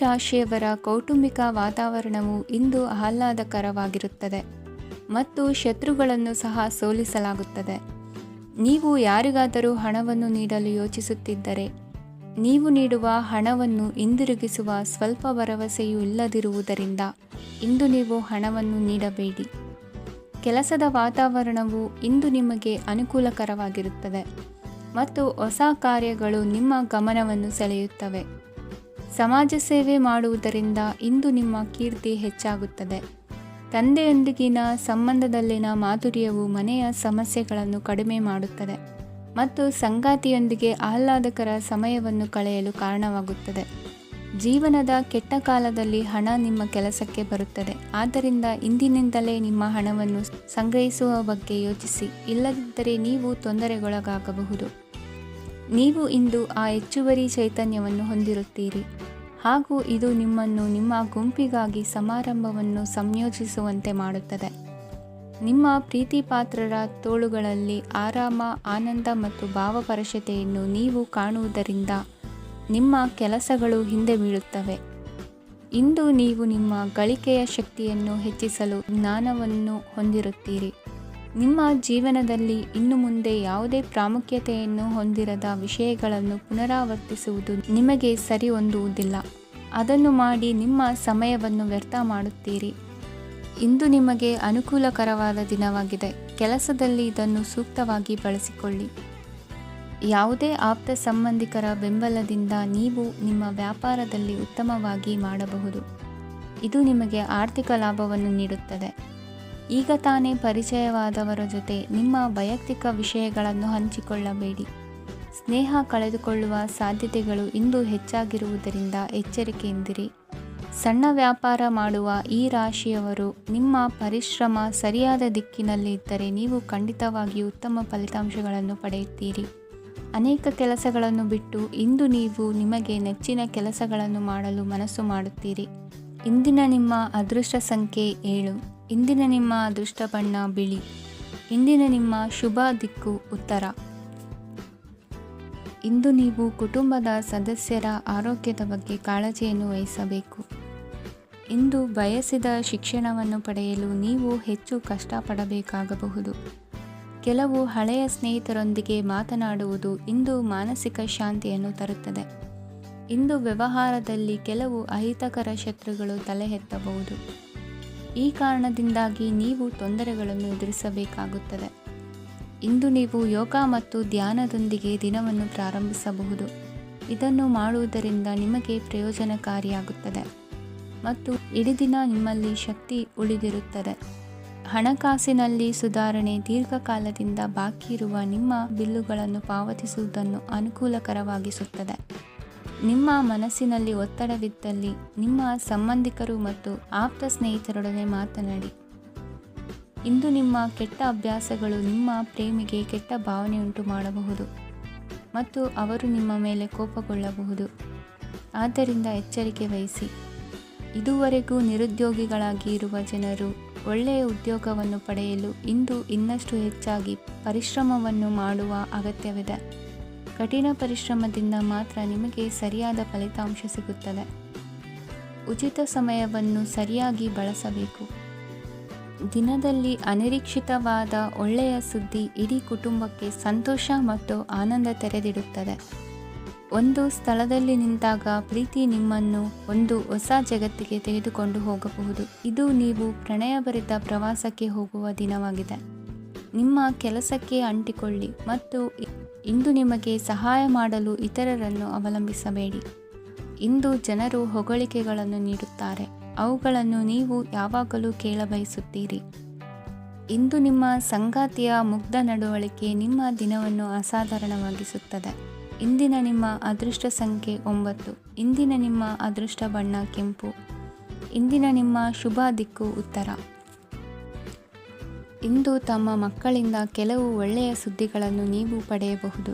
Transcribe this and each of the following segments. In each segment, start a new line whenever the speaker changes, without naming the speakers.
ರಾಶಿಯವರ ಕೌಟುಂಬಿಕ ವಾತಾವರಣವು ಇಂದು ಆಹ್ಲಾದಕರವಾಗಿರುತ್ತದೆ ಮತ್ತು ಶತ್ರುಗಳನ್ನು ಸಹ ಸೋಲಿಸಲಾಗುತ್ತದೆ. ನೀವು ಯಾರಿಗಾದರೂ ಹಣವನ್ನು ನೀಡಲು ಯೋಚಿಸುತ್ತಿದ್ದರೆ, ನೀವು ನೀಡುವ ಹಣವನ್ನು ಹಿಂದಿರುಗಿಸುವ ಸ್ವಲ್ಪ ಭರವಸೆಯೂ ಇಲ್ಲದಿರುವುದರಿಂದ ಇಂದು ನೀವು ಹಣವನ್ನು ನೀಡಬೇಡಿ. ಕೆಲಸದ ವಾತಾವರಣವು ಇಂದು ನಿಮಗೆ ಅನುಕೂಲಕರವಾಗಿರುತ್ತದೆ ಮತ್ತು ಹೊಸ ಕಾರ್ಯಗಳು ನಿಮ್ಮ ಗಮನವನ್ನು ಸೆಳೆಯುತ್ತವೆ. ಸಮಾಜ ಸೇವೆ ಮಾಡುವುದರಿಂದ ಇಂದು ನಿಮ್ಮ ಕೀರ್ತಿ ಹೆಚ್ಚಾಗುತ್ತದೆ. ತಂದೆಯೊಂದಿಗಿನ ಸಂಬಂಧದಲ್ಲಿನ ಮಾಧುರ್ಯವು ಮನೆಯ ಸಮಸ್ಯೆಗಳನ್ನು ಕಡಿಮೆ ಮಾಡುತ್ತದೆ ಮತ್ತು ಸಂಗಾತಿಯೊಂದಿಗೆ ಆಹ್ಲಾದಕರ ಸಮಯವನ್ನು ಕಳೆಯಲು ಕಾರಣವಾಗುತ್ತದೆ. ಜೀವನದ ಕೆಟ್ಟ ಕಾಲದಲ್ಲಿ ಹಣ ನಿಮ್ಮ ಕೆಲಸಕ್ಕೆ ಬರುತ್ತದೆ. ಆದ್ದರಿಂದ ಇಂದಿನಿಂದಲೇ ನಿಮ್ಮ ಹಣವನ್ನು ಸಂಗ್ರಹಿಸುವ ಬಗ್ಗೆ ಯೋಚಿಸಿ, ಇಲ್ಲದಿದ್ದರೆ ನೀವು ತೊಂದರೆಗೊಳಗಾಗಬಹುದು. ನೀವು ಇಂದು ಆ ಹೆಚ್ಚುವರಿ ಚೈತನ್ಯವನ್ನು ಹೊಂದಿರುತ್ತೀರಿ ಹಾಗೂ ಇದು ನಿಮ್ಮನ್ನು ನಿಮ್ಮ ಗುಂಪಿಗಾಗಿ ಸಮಾರಂಭವನ್ನು ಸಂಯೋಜಿಸುವಂತೆ ಮಾಡುತ್ತದೆ. ನಿಮ್ಮ ಪ್ರೀತಿಪಾತ್ರರ ತೋಳುಗಳಲ್ಲಿ ಆರಾಮ, ಆನಂದ ಮತ್ತು ಭಾವಪರಶತೆಯನ್ನು ನೀವು ಕಾಣುವುದರಿಂದ ನಿಮ್ಮ ಕೆಲಸಗಳು ಹಿಂದೆ ಬೀಳುತ್ತವೆ. ಇಂದು ನೀವು ನಿಮ್ಮ ಗಳಿಕೆಯ ಶಕ್ತಿಯನ್ನು ಹೆಚ್ಚಿಸಲು ಜ್ಞಾನವನ್ನು ಹೊಂದಿರುತ್ತೀರಿ. ನಿಮ್ಮ ಜೀವನದಲ್ಲಿ ಇನ್ನು ಮುಂದೆ ಯಾವುದೇ ಪ್ರಾಮುಖ್ಯತೆಯನ್ನು ಹೊಂದಿರದ ವಿಷಯಗಳನ್ನು ಪುನರಾವರ್ತಿಸುವುದು ನಿಮಗೆ ಸರಿ ಹೊಂದುವುದಿಲ್ಲ. ಅದನ್ನು ಮಾಡಿ ನಿಮ್ಮ ಸಮಯವನ್ನು ವ್ಯರ್ಥ ಮಾಡುತ್ತೀರಿ. ಇಂದು ನಿಮಗೆ ಅನುಕೂಲಕರವಾದ ದಿನವಾಗಿದೆ. ಕೆಲಸದಲ್ಲಿ ಇದನ್ನು ಸೂಕ್ತವಾಗಿ ಬಳಸಿಕೊಳ್ಳಿ. ಯಾವುದೇ ಆಪ್ತ ಸಂಬಂಧಿಕರ ಬೆಂಬಲದಿಂದ ನೀವು ನಿಮ್ಮ ವ್ಯಾಪಾರದಲ್ಲಿ ಉತ್ತಮವಾಗಿ ಮಾಡಬಹುದು. ಇದು ನಿಮಗೆ ಆರ್ಥಿಕ ಲಾಭವನ್ನು ನೀಡುತ್ತದೆ. ಈಗ ತಾನೇ ಪರಿಚಯವಾದವರ ಜೊತೆ ನಿಮ್ಮ ವೈಯಕ್ತಿಕ ವಿಷಯಗಳನ್ನು ಹಂಚಿಕೊಳ್ಳಬೇಡಿ. ಸ್ನೇಹ ಕಳೆದುಕೊಳ್ಳುವ ಸಾಧ್ಯತೆಗಳು ಇಂದು ಹೆಚ್ಚಾಗಿರುವುದರಿಂದ ಎಚ್ಚರಿಕೆಯಿಂದಿರಿ. ಸಣ್ಣ ವ್ಯಾಪಾರ ಮಾಡುವ ಈ ರಾಶಿಯವರು ನಿಮ್ಮ ಪರಿಶ್ರಮ ಸರಿಯಾದ ದಿಕ್ಕಿನಲ್ಲಿ ಇದ್ದರೆ ನೀವು ಖಂಡಿತವಾಗಿಯೂ ಉತ್ತಮ ಫಲಿತಾಂಶಗಳನ್ನು ಪಡೆಯುತ್ತೀರಿ. ಅನೇಕ ಕೆಲಸಗಳನ್ನು ಬಿಟ್ಟು ಇಂದು ನೀವು ನಿಮಗೆ ನೆಚ್ಚಿನ ಕೆಲಸಗಳನ್ನು ಮಾಡಲು ಮನಸ್ಸು ಮಾಡುತ್ತೀರಿ. ಇಂದಿನ ನಿಮ್ಮ ಅದೃಷ್ಟ ಸಂಖ್ಯೆ 7. ಇಂದಿನ ನಿಮ್ಮ ಅದೃಷ್ಟ ಬಣ್ಣ ಬಿಳಿ. ಇಂದಿನ ನಿಮ್ಮ ಶುಭ ದಿಕ್ಕು ಉತ್ತರ. ಇಂದು ನೀವು ಕುಟುಂಬದ ಸದಸ್ಯರ ಆರೋಗ್ಯದ ಬಗ್ಗೆ ಕಾಳಜಿಯನ್ನು ವಹಿಸಬೇಕು. ಇಂದು ಬಯಸಿದ ಶಿಕ್ಷಣವನ್ನು ಪಡೆಯಲು ನೀವು ಹೆಚ್ಚು ಕಷ್ಟಪಡಬೇಕಾಗಬಹುದು. ಕೆಲವು ಹಳೆಯ ಸ್ನೇಹಿತರೊಂದಿಗೆ ಮಾತನಾಡುವುದು ಇಂದು ಮಾನಸಿಕ ಶಾಂತಿಯನ್ನು ತರುತ್ತದೆ. ಇಂದು ವ್ಯವಹಾರದಲ್ಲಿ ಕೆಲವು ಅಹಿತಕರ ಶತ್ರುಗಳು ತಲೆ ಎತ್ತಬಹುದು. ಈ ಕಾರಣದಿಂದಾಗಿ ನೀವು ತೊಂದರೆಗಳನ್ನು ಎದುರಿಸಬೇಕಾಗುತ್ತದೆ. ಇಂದು ನೀವು ಯೋಗ ಮತ್ತು ಧ್ಯಾನದೊಂದಿಗೆ ದಿನವನ್ನು ಪ್ರಾರಂಭಿಸಬಹುದು. ಇದನ್ನು ಮಾಡುವುದರಿಂದ ನಿಮಗೆ ಪ್ರಯೋಜನಕಾರಿಯಾಗುತ್ತದೆ ಮತ್ತು ಇಡೀ ದಿನ ನಿಮ್ಮಲ್ಲಿ ಶಕ್ತಿ ಉಳಿದಿರುತ್ತದೆ. ಹಣಕಾಸಿನಲ್ಲಿ ಸುಧಾರಣೆ. ದೀರ್ಘಕಾಲದಿಂದ ಬಾಕಿ ಇರುವ ನಿಮ್ಮ ಬಿಲ್ಲುಗಳನ್ನು ಪಾವತಿಸುವುದನ್ನು ಅನುಕೂಲಕರವಾಗಿಸುತ್ತದೆ. ನಿಮ್ಮ ಮನಸ್ಸಿನಲ್ಲಿ ಒತ್ತಡವಿದ್ದಲ್ಲಿ ನಿಮ್ಮ ಸಂಬಂಧಿಕರು ಮತ್ತು ಆಪ್ತ ಸ್ನೇಹಿತರೊಡನೆ ಮಾತನಾಡಿ. ಇಂದು ನಿಮ್ಮ ಕೆಟ್ಟ ಅಭ್ಯಾಸಗಳು ನಿಮ್ಮ ಪ್ರೇಮಿಗೆ ಕೆಟ್ಟ ಭಾವನೆಯುಂಟು ಮಾಡಬಹುದು ಮತ್ತು ಅವರು ನಿಮ್ಮ ಮೇಲೆ ಕೋಪಗೊಳ್ಳಬಹುದು. ಆದ್ದರಿಂದ ಎಚ್ಚರಿಕೆ ವಹಿಸಿ. ಇದುವರೆಗೂ ನಿರುದ್ಯೋಗಿಗಳಾಗಿ ಇರುವ ಜನರು ಒಳ್ಳೆಯ ಉದ್ಯೋಗವನ್ನು ಪಡೆಯಲು ಇಂದು ಇನ್ನಷ್ಟು ಹೆಚ್ಚಾಗಿ ಪರಿಶ್ರಮವನ್ನು ಮಾಡುವ ಅಗತ್ಯವಿದೆ. ಕಠಿಣ ಪರಿಶ್ರಮದಿಂದ ಮಾತ್ರ ನಿಮಗೆ ಸರಿಯಾದ ಫಲಿತಾಂಶ ಸಿಗುತ್ತದೆ. ಉಚಿತ ಸಮಯವನ್ನು ಸರಿಯಾಗಿ ಬಳಸಬೇಕು. ದಿನದಲ್ಲಿ ಅನಿರೀಕ್ಷಿತವಾದ ಒಳ್ಳೆಯ ಸುದ್ದಿ ಇಡೀ ಕುಟುಂಬಕ್ಕೆ ಸಂತೋಷ ಮತ್ತು ಆನಂದ ತೆರೆದಿಡುತ್ತದೆ. ಒಂದು ಸ್ಥಳದಲ್ಲಿ ನಿಂತಾಗ ಪ್ರೀತಿ ನಿಮ್ಮನ್ನು ಒಂದು ಹೊಸ ಜಗತ್ತಿಗೆ ತೆಗೆದುಕೊಂಡು ಹೋಗಬಹುದು. ಇದು ನೀವು ಪ್ರಣಯಭರಿತ ಪ್ರವಾಸಕ್ಕೆ ಹೋಗುವ ದಿನವಾಗಿದೆ. ನಿಮ್ಮ ಕೆಲಸಕ್ಕೆ ಅಂಟಿಕೊಳ್ಳಿ ಮತ್ತು ಇಂದು ನಿಮಗೆ ಸಹಾಯ ಮಾಡಲು ಇತರರನ್ನು ಅವಲಂಬಿಸಬೇಡಿ. ಇಂದು ಜನರು ಹೊಗಳಿಕೆಗಳನ್ನು ನೀಡುತ್ತಾರೆ. ಅವುಗಳನ್ನು ನೀವು ಯಾವಾಗಲೂ ಕೇಳಬಯಸುತ್ತೀರಿ. ಇಂದು ನಿಮ್ಮ ಸಂಗಾತಿಯ ಮುಗ್ಧ ನಡವಳಿಕೆ ನಿಮ್ಮ ದಿನವನ್ನು ಅಸಾಧಾರಣವಾಗಿಸುತ್ತದೆ. ಇಂದಿನ ನಿಮ್ಮ ಅದೃಷ್ಟ ಸಂಖ್ಯೆ 9. ಇಂದಿನ ನಿಮ್ಮ ಅದೃಷ್ಟ ಬಣ್ಣ ಕೆಂಪು. ಇಂದಿನ ನಿಮ್ಮ ಶುಭ ದಿಕ್ಕು ಉತ್ತರ. ಇಂದು ತಮ್ಮ ಮಕ್ಕಳಿಂದ ಕೆಲವು ಒಳ್ಳೆಯ ಸುದ್ದಿಗಳನ್ನು ನೀವು ಪಡೆಯಬಹುದು.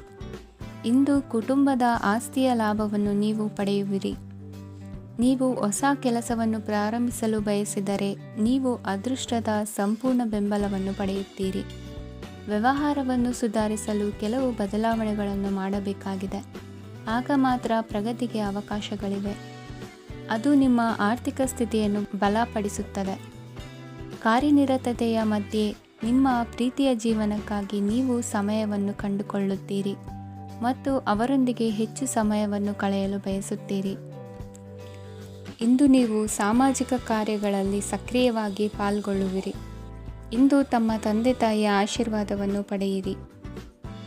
ಇಂದು ಕುಟುಂಬದ ಆಸ್ತಿಯ ಲಾಭವನ್ನು ನೀವು ಪಡೆಯುವಿರಿ. ನೀವು ಹೊಸ ಕೆಲಸವನ್ನು ಪ್ರಾರಂಭಿಸಲು ಬಯಸಿದರೆ ನೀವು ಅದೃಷ್ಟದ ಸಂಪೂರ್ಣ ಬೆಂಬಲವನ್ನು ಪಡೆಯುತ್ತೀರಿ. ವ್ಯವಹಾರವನ್ನು ಸುಧಾರಿಸಲು ಕೆಲವು ಬದಲಾವಣೆಗಳನ್ನು ಮಾಡಬೇಕಾಗಿದೆ. ಆಗ ಮಾತ್ರ ಪ್ರಗತಿಗೆ ಅವಕಾಶಗಳಿವೆ. ಅದು ನಿಮ್ಮ ಆರ್ಥಿಕ ಸ್ಥಿತಿಯನ್ನು ಬಲಪಡಿಸುತ್ತದೆ. ಕಾರ್ಯನಿರತತೆಯ ಮಧ್ಯೆ ನಿಮ್ಮ ಪ್ರೀತಿಯ ಜೀವನಕ್ಕಾಗಿ ನೀವು ಸಮಯವನ್ನು ಕಂಡುಕೊಳ್ಳುತ್ತೀರಿ ಮತ್ತು ಅವರೊಂದಿಗೆ ಹೆಚ್ಚು ಸಮಯವನ್ನು ಕಳೆಯಲು ಬಯಸುತ್ತೀರಿ. ಇಂದು ನೀವು ಸಾಮಾಜಿಕ ಕಾರ್ಯಗಳಲ್ಲಿ ಸಕ್ರಿಯವಾಗಿ ಪಾಲ್ಗೊಳ್ಳುವಿರಿ. ಇಂದು ತಮ್ಮ ತಂದೆ ತಾಯಿಯ ಆಶೀರ್ವಾದವನ್ನು ಪಡೆಯಿರಿ.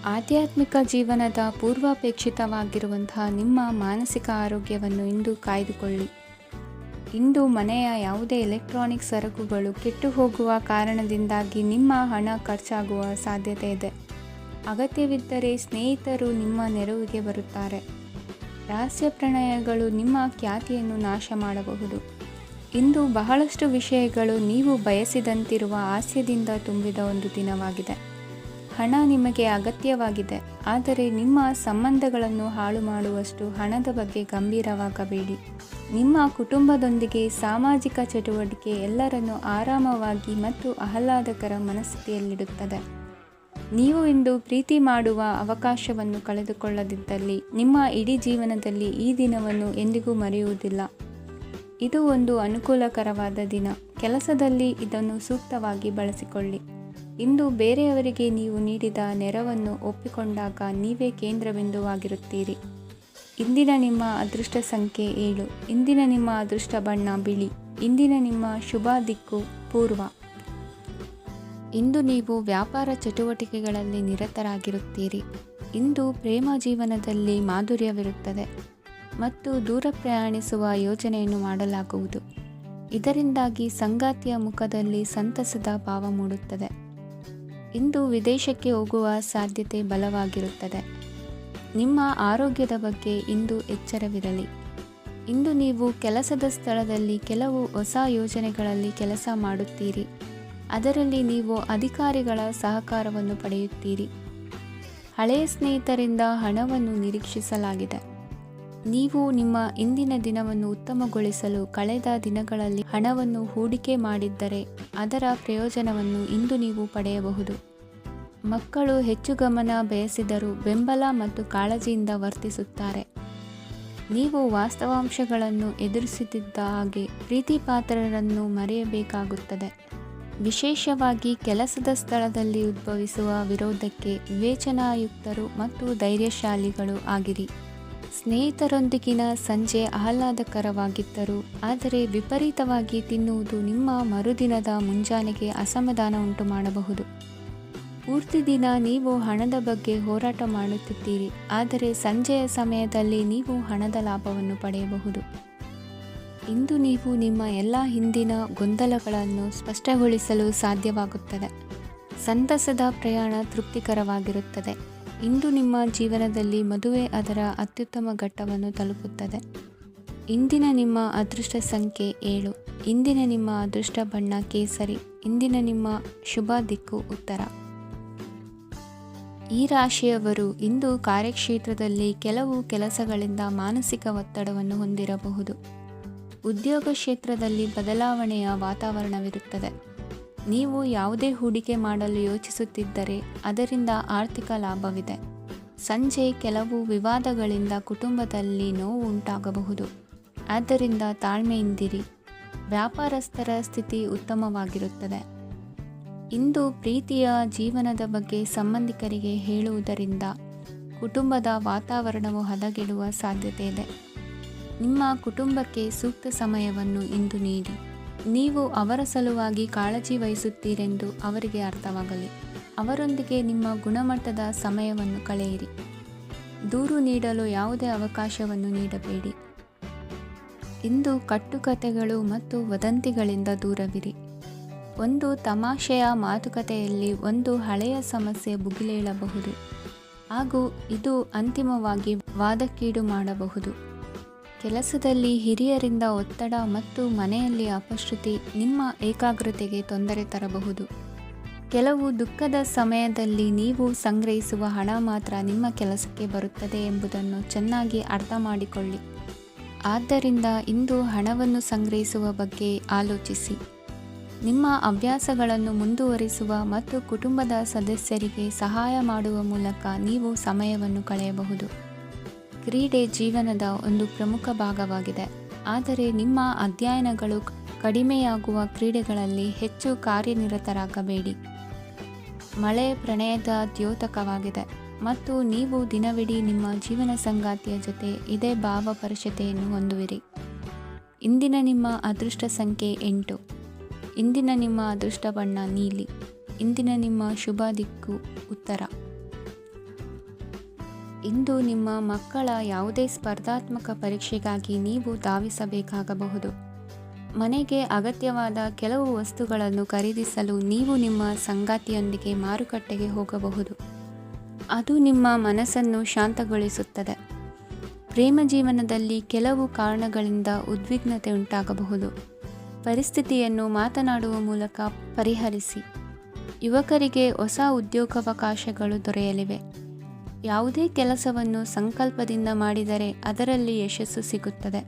ಆಧ್ಯಾತ್ಮಿಕ ಜೀವನದ ಪೂರ್ವಾಪೇಕ್ಷಿತವಾಗಿರುವಂತಹ ನಿಮ್ಮ ಮಾನಸಿಕ ಆರೋಗ್ಯವನ್ನು ಇಂದು ಕಾಯ್ದುಕೊಳ್ಳಿ. ಇಂದು ಮನೆಯ ಯಾವುದೇ ಎಲೆಕ್ಟ್ರಾನಿಕ್ ಸರಕುಗಳು ಕೆಟ್ಟು ಹೋಗುವ ಕಾರಣದಿಂದಾಗಿ ನಿಮ್ಮ ಹಣ ಖರ್ಚಾಗುವ ಸಾಧ್ಯತೆ ಇದೆ. ಅಗತ್ಯವಿದ್ದರೆ ಸ್ನೇಹಿತರು ನಿಮ್ಮ ನೆರವಿಗೆ ಬರುತ್ತಾರೆ. ರಹಸ್ಯ ಪ್ರಣಯಗಳು ನಿಮ್ಮ ಖ್ಯಾತಿಯನ್ನು ನಾಶ ಮಾಡಬಹುದು. ಇಂದು ಬಹಳಷ್ಟು ವಿಷಯಗಳು ನೀವು ಬಯಸಿದಂತಿರುವ ಹಾಸ್ಯದಿಂದ ತುಂಬಿದ ಒಂದು ದಿನವಾಗಿದೆ. ಹಣ ನಿಮಗೆ ಅಗತ್ಯವಾಗಿದೆ, ಆದರೆ ನಿಮ್ಮ ಸಂಬಂಧಗಳನ್ನು ಹಾಳು ಮಾಡುವಷ್ಟು ಹಣದ ಬಗ್ಗೆ ಗಂಭೀರವಾಗಬೇಡಿ. ನಿಮ್ಮ ಕುಟುಂಬದೊಂದಿಗೆ ಸಾಮಾಜಿಕ ಚಟುವಟಿಕೆ ಎಲ್ಲರನ್ನೂ ಆರಾಮವಾಗಿ ಮತ್ತು ಆಹ್ಲಾದಕರ ಮನಸ್ಥಿತಿಯಲ್ಲಿಡುತ್ತದೆ. ನೀವು ಇಂದು ಪ್ರೀತಿ ಮಾಡುವ ಅವಕಾಶವನ್ನು ಕಳೆದುಕೊಳ್ಳದಿದ್ದಲ್ಲಿ ನಿಮ್ಮ ಇಡೀ ಜೀವನದಲ್ಲಿ ಈ ದಿನವನ್ನು ಎಂದಿಗೂ ಮರೆಯುವುದಿಲ್ಲ. ಇದು ಒಂದು ಅನುಕೂಲಕರವಾದ ದಿನ. ಕೆಲಸದಲ್ಲಿ ಇದನ್ನು ಸೂಕ್ತವಾಗಿ ಬಳಸಿಕೊಳ್ಳಿ. ಇಂದು ಬೇರೆಯವರಿಗೆ ನೀವು ನೀಡಿದ ನೆರವನ್ನು ಒಪ್ಪಿಕೊಂಡಾಗ ನೀವೇ ಕೇಂದ್ರಬಿಂದುವಾಗಿರುತ್ತೀರಿ. ಇಂದಿನ ನಿಮ್ಮ ಅದೃಷ್ಟ ಸಂಖ್ಯೆ 7. ಇಂದಿನ ನಿಮ್ಮ ಅದೃಷ್ಟ ಬಣ್ಣ ಬಿಳಿ. ಇಂದಿನ ನಿಮ್ಮ ಶುಭ ದಿಕ್ಕು ಪೂರ್ವ. ಇಂದು ನೀವು ವ್ಯಾಪಾರ ಚಟುವಟಿಕೆಗಳಲ್ಲಿ ನಿರತರಾಗಿರುತ್ತೀರಿ. ಇಂದು ಪ್ರೇಮ ಜೀವನದಲ್ಲಿ ಮಾಧುರ್ಯವಿರುತ್ತದೆ ಮತ್ತು ದೂರ ಪ್ರಯಾಣಿಸುವ ಯೋಜನೆಯನ್ನು ಮಾಡಲಾಗುವುದು. ಇದರಿಂದಾಗಿ ಸಂಗಾತಿಯ ಮುಖದಲ್ಲಿ ಸಂತಸದ ಭಾವ ಮೂಡುತ್ತದೆ. ಇಂದು ವಿದೇಶಕ್ಕೆ ಹೋಗುವ ಸಾಧ್ಯತೆ ಬಲವಾಗಿರುತ್ತದೆ. ನಿಮ್ಮ ಆರೋಗ್ಯದ ಬಗ್ಗೆ ಇಂದು ಎಚ್ಚರವಿರಲಿ. ಇಂದು ನೀವು ಕೆಲಸದ ಸ್ಥಳದಲ್ಲಿ ಕೆಲವು ಹೊಸ ಯೋಜನೆಗಳಲ್ಲಿ ಕೆಲಸ ಮಾಡುತ್ತೀರಿ. ಅದರಲ್ಲಿ ನೀವು ಅಧಿಕಾರಿಗಳ ಸಹಕಾರವನ್ನು ಪಡೆಯುತ್ತೀರಿ. ಹಳೆಯ ಸ್ನೇಹಿತರಿಂದ ಹಣವನ್ನು ನಿರೀಕ್ಷಿಸಲಾಗಿದೆ. ನೀವು ನಿಮ್ಮ ಇಂದಿನ ದಿನವನ್ನು ಉತ್ತಮಗೊಳಿಸಲು ಕಳೆದ ದಿನಗಳಲ್ಲಿ ಹಣವನ್ನು ಹೂಡಿಕೆ ಮಾಡಿದ್ದರೆ ಅದರ ಪ್ರಯೋಜನವನ್ನು ಇಂದು ನೀವು ಪಡೆಯಬಹುದು. ಮಕ್ಕಳು ಹೆಚ್ಚು ಗಮನ ಬಯಸಿದರೂ ಬೆಂಬಲ ಮತ್ತು ಕಾಳಜಿಯಿಂದ ವರ್ತಿಸುತ್ತಾರೆ. ನೀವು ವಾಸ್ತವಾಂಶಗಳನ್ನು ಎದುರಿಸುತ್ತಿದ್ದ ಹಾಗೆ ಪ್ರೀತಿಪಾತ್ರರನ್ನು ಮರೆಯಬೇಕಾಗುತ್ತದೆ. ವಿಶೇಷವಾಗಿ ಕೆಲಸದ ಸ್ಥಳದಲ್ಲಿ ಉದ್ಭವಿಸುವ ವಿರೋಧಕ್ಕೆ ವಿವೇಚನಾಯುಕ್ತರು ಮತ್ತು ಧೈರ್ಯಶಾಲಿಗಳು ಆಗಿರಿ. ಸ್ನೇಹಿತರೊಂದಿಗಿನ ಸಂಜೆ ಆಹ್ಲಾದಕರವಾಗಿದ್ದರೂ ಆದರೆ ವಿಪರೀತವಾಗಿ ತಿನ್ನುವುದು ನಿಮ್ಮ ಮರುದಿನದ ಮುಂಜಾನೆಗೆ ಅಸಮಾಧಾನ ಉಂಟು ಮಾಡಬಹುದು. ಪೂರ್ತಿ ದಿನ ನೀವು ಹಣದ ಬಗ್ಗೆ ಹೋರಾಟ ಮಾಡುತ್ತಿದ್ದೀರಿ, ಆದರೆ ಸಂಜೆಯ ಸಮಯದಲ್ಲಿ ನೀವು ಹಣದ ಲಾಭವನ್ನು ಪಡೆಯಬಹುದು. ಇಂದು ನೀವು ನಿಮ್ಮ ಎಲ್ಲ ಹಿಂದಿನ ಗೊಂದಲಗಳನ್ನು ಸ್ಪಷ್ಟಗೊಳಿಸಲು ಸಾಧ್ಯವಾಗುತ್ತದೆ. ಸಂತಸದ ಪ್ರಯಾಣ ತೃಪ್ತಿಕರವಾಗಿರುತ್ತದೆ. ಇಂದು ನಿಮ್ಮ ಜೀವನದಲ್ಲಿ ಮದುವೆ ಅದರ ಅತ್ಯುತ್ತಮ ಘಟ್ಟವನ್ನು ತಲುಪುತ್ತದೆ. ಇಂದಿನ ನಿಮ್ಮ ಅದೃಷ್ಟ ಸಂಖ್ಯೆ 7. ಇಂದಿನ ನಿಮ್ಮ ಅದೃಷ್ಟ ಬಣ್ಣ ಕೇಸರಿ. ಇಂದಿನ ನಿಮ್ಮ ಶುಭ ದಿಕ್ಕು ಉತ್ತರ. ಈ ರಾಶಿಯವರು ಇಂದು ಕಾರ್ಯಕ್ಷೇತ್ರದಲ್ಲಿ ಕೆಲವು ಕೆಲಸಗಳಿಂದ ಮಾನಸಿಕ ಒತ್ತಡವನ್ನು ಹೊಂದಿರಬಹುದು. ಉದ್ಯೋಗ ಕ್ಷೇತ್ರದಲ್ಲಿ ಬದಲಾವಣೆಯ ವಾತಾವರಣವಿರುತ್ತದೆ. ನೀವು ಯಾವುದೇ ಹೂಡಿಕೆ ಮಾಡಲು ಯೋಚಿಸುತ್ತಿದ್ದರೆ ಅದರಿಂದ ಆರ್ಥಿಕ ಲಾಭವಿದೆ. ಸಂಜೆ ಕೆಲವು ವಿವಾದಗಳಿಂದ ಕುಟುಂಬದಲ್ಲಿ ನೋವು ಉಂಟಾಗಬಹುದು. ಆದ್ದರಿಂದ ತಾಳ್ಮೆಯಿಂದಿರಿ. ವ್ಯಾಪಾರಸ್ಥರ ಸ್ಥಿತಿ ಉತ್ತಮವಾಗಿರುತ್ತದೆ. ಇಂದು ಪ್ರೀತಿಯ ಜೀವನದ ಬಗ್ಗೆ ಸಂಬಂಧಿಕರಿಗೆ ಹೇಳುವುದರಿಂದ ಕುಟುಂಬದ ವಾತಾವರಣವು ಹದಗೆಡುವ ಸಾಧ್ಯತೆ ಇದೆ. ನಿಮ್ಮ ಕುಟುಂಬಕ್ಕೆ ಸೂಕ್ತ ಸಮಯವನ್ನು ಇಂದು ನೀಡಿ. ನೀವು ಅವರ ಸಲುವಾಗಿ ಕಾಳಜಿ ವಹಿಸುತ್ತೀರೆಂದು ಅವರಿಗೆ ಅರ್ಥವಾಗಲಿ. ಅವರೊಂದಿಗೆ ನಿಮ್ಮ ಗುಣಮಟ್ಟದ ಸಮಯವನ್ನು ಕಳೆಯಿರಿ. ದೂರು ನೀಡಲು ಯಾವುದೇ ಅವಕಾಶವನ್ನು ನೀಡಬೇಡಿ. ಇಂದು ಕಟ್ಟುಕತೆಗಳು ಮತ್ತು ವದಂತಿಗಳಿಂದ ದೂರವಿರಿ. ಒಂದು ತಮಾಷೆಯ ಮಾತುಕತೆಯಲ್ಲಿ ಒಂದು ಹಳೆಯ ಸಮಸ್ಯೆ ಭುಗಿಲೇಳಬಹುದು ಹಾಗೂ ಇದು ಅಂತಿಮವಾಗಿ ವಾದಕ್ಕೀಡು ಮಾಡಬಹುದು. ಕೆಲಸದಲ್ಲಿ ಹಿರಿಯರಿಂದ ಒತ್ತಡ ಮತ್ತು ಮನೆಯಲ್ಲಿ ಅಪಶ್ರುತಿ ನಿಮ್ಮ ಏಕಾಗ್ರತೆಗೆ ತೊಂದರೆ ತರಬಹುದು. ಕೆಲವು ದುಃಖದ ಸಮಯದಲ್ಲಿ ನೀವು ಸಂಗ್ರಹಿಸುವ ಹಣ ಮಾತ್ರ ನಿಮ್ಮ ಕೆಲಸಕ್ಕೆ ಬರುತ್ತದೆ ಎಂಬುದನ್ನು ಚೆನ್ನಾಗಿ ಅರ್ಥ ಮಾಡಿಕೊಳ್ಳಿ. ಆದ್ದರಿಂದ ಇಂದು ಹಣವನ್ನು ಸಂಗ್ರಹಿಸುವ ಬಗ್ಗೆ ಆಲೋಚಿಸಿ. ನಿಮ್ಮ ಹವ್ಯಾಸಗಳನ್ನು ಮುಂದುವರಿಸುವ ಮತ್ತು ಕುಟುಂಬದ ಸದಸ್ಯರಿಗೆ ಸಹಾಯ ಮಾಡುವ ಮೂಲಕ ನೀವು ಸಮಯವನ್ನು ಕಳೆಯಬಹುದು. ಕ್ರೀಡೆ ಜೀವನದ ಒಂದು ಪ್ರಮುಖ ಭಾಗವಾಗಿದೆ, ಆದರೆ ನಿಮ್ಮ ಅಧ್ಯಯನಗಳು ಕಡಿಮೆಯಾಗುವ ಕ್ರೀಡೆಗಳಲ್ಲಿ ಹೆಚ್ಚು ಕಾರ್ಯನಿರತರಾಗಬೇಡಿ. ಮಳೆ ಪ್ರಣಯದ ದ್ಯೋತಕವಾಗಿದೆ ಮತ್ತು ನೀವು ದಿನವಿಡೀ ನಿಮ್ಮ ಜೀವನ ಸಂಗಾತಿಯ ಜೊತೆ ಇದೇ ಭಾವಪರಶತೆಯನ್ನು ಹೊಂದುವಿರಿ. ಇಂದಿನ ನಿಮ್ಮ ಅದೃಷ್ಟ ಸಂಖ್ಯೆ 8. ಇಂದಿನ ನಿಮ್ಮ ಅದೃಷ್ಟ ಬಣ್ಣ ನೀಲಿ. ಇಂದಿನ ನಿಮ್ಮ ಶುಭ ದಿಕ್ಕು ಉತ್ತರ. ಇಂದು ನಿಮ್ಮ ಮಕ್ಕಳ ಯಾವುದೇ ಸ್ಪರ್ಧಾತ್ಮಕ ಪರೀಕ್ಷೆಗಾಗಿ ನೀವು ಧಾವಿಸಬೇಕಾಗಬಹುದು. ಮನೆಗೆ ಅಗತ್ಯವಾದ ಕೆಲವು ವಸ್ತುಗಳನ್ನು ಖರೀದಿಸಲು ನೀವು ನಿಮ್ಮ ಸಂಗಾತಿಯೊಂದಿಗೆ ಮಾರುಕಟ್ಟೆಗೆ ಹೋಗಬಹುದು. ಅದು ನಿಮ್ಮ ಮನಸ್ಸನ್ನು ಶಾಂತಗೊಳಿಸುತ್ತದೆ. ಪ್ರೇಮ ಜೀವನದಲ್ಲಿ ಕೆಲವು ಕಾರಣಗಳಿಂದ ಉದ್ವಿಗ್ನತೆ ಉಂಟಾಗಬಹುದು. ಪರಿಸ್ಥಿತಿಯನ್ನು ಮಾತನಾಡುವ ಮೂಲಕ ಪರಿಹರಿಸಿ. ಯುವಕರಿಗೆ ಹೊಸ ಉದ್ಯೋಗಾವಕಾಶಗಳು ದೊರೆಯಲಿವೆ. ಯಾವುದೇ ಕೆಲಸವನ್ನು ಸಂಕಲ್ಪದಿಂದ ಮಾಡಿದರೆ ಅದರಲ್ಲಿ ಯಶಸ್ಸು ಸಿಗುತ್ತದೆ.